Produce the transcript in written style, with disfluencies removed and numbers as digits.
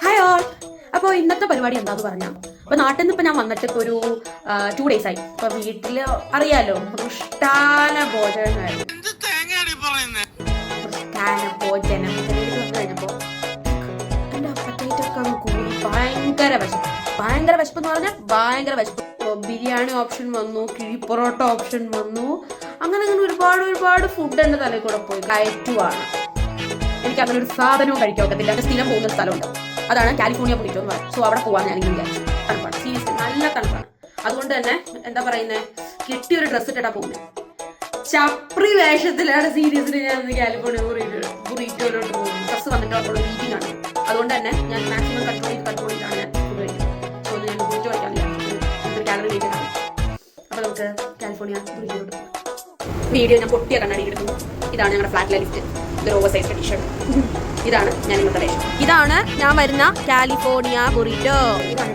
Hi all. അപ്പോൾ ഇന്നത്തെ പരിപാടി എന്താന്ന് പറഞ്ഞാൽ, അപ്പോൾ നാട്ടിൽ നിന്ന് ഇപ്പം ഞാൻ വന്നിട്ട് ഇപ്പോൾ ഒരു 2 days ആയി. അപ്പോൾ വീട്ടിൽ അറിയാലോ, മൃഷ്ടാന ഭോജനമായിരുന്നു. മൃഷ്ടാന ഭോജനം വന്നു കഴിഞ്ഞപ്പോൾ എൻ്റെ അപ്പറ്റേറ്റൊക്കെ അങ്ങ് കൂടി ഭയങ്കര വിശപ്പ് എന്ന് പറഞ്ഞാൽ ഭയങ്കര വിശപ്പ്. ബിരിയാണി ഓപ്ഷൻ വന്നു, കിഴി പൊറോട്ട ഓപ്ഷൻ വന്നു, അങ്ങനെ ഒരുപാട് ഫുഡ് എൻ്റെ തലയിൽ കൂടെ പോയി. ഡയറ്റുമാണ്. എനിക്ക് അങ്ങനെ ഒരു സാധനവും കഴിക്കാൻ ഒക്കത്തില്ല. എൻ്റെ സ്ഥിരം പോകുന്ന സ്ഥലമുണ്ട്, അതാണ് കാലിഫോർണിയ ബുറിറ്റോ എന്ന് പറയും. സോ അവിടെ പോകാൻ ഞാനിങ്ങനെ വിചാരിച്ചു. തണുപ്പാണ്, സീരിയസ്ലി നല്ല തണുപ്പാണ്. അതുകൊണ്ട് തന്നെ എന്താ പറയുന്നത്, കിട്ടിയൊരു ഡ്രസ്സ് ഇട്ടിട്ടാ പോകുന്നത്. ചപ്രി വേഷത്തിലാണ് സീരിയസ്ലി ഞാൻ കാലിഫോർണിയ ബുറിറ്റോയിലോട്ട് പോകുന്നത്. ഡ്രസ്സ് വന്നിട്ട് അവിടെ മീറ്റിംഗ് ആണ്. അതുകൊണ്ട് തന്നെ ഞാൻ മാക്സിമം കൺട്രോൾ ചെയ്താണ് ഞാൻ ഫുഡ് കഴിക്കുന്നത്. സോ ഞാൻ ബുറിറ്റോ കഴിക്കാനില്ല, കാലറി മീറ്റിംഗ് ആണ്. അപ്പോൾ നമുക്ക് കാലിഫോർണിയ ബുറിറ്റോയിലോട്ട് പോകാം. വീഡിയോ ഞാൻ പൊട്ടിയ കണ്ണാടി എടുക്കുന്നു. ഇതാണ് ഞങ്ങളുടെ ഫ്ലാറ്റിലെ ലിഫ്റ്റ്. ഇതൊരു ഓവർ സൈസ് ടീഷർട്ട്. ഇതാണ് ഞാൻ ഇന്നത്തെ വേഷം. ഇതാണ് ഞാൻ വരുന്ന കാലിഫോർണിയ ബുറിറ്റോ. ഇതാണ്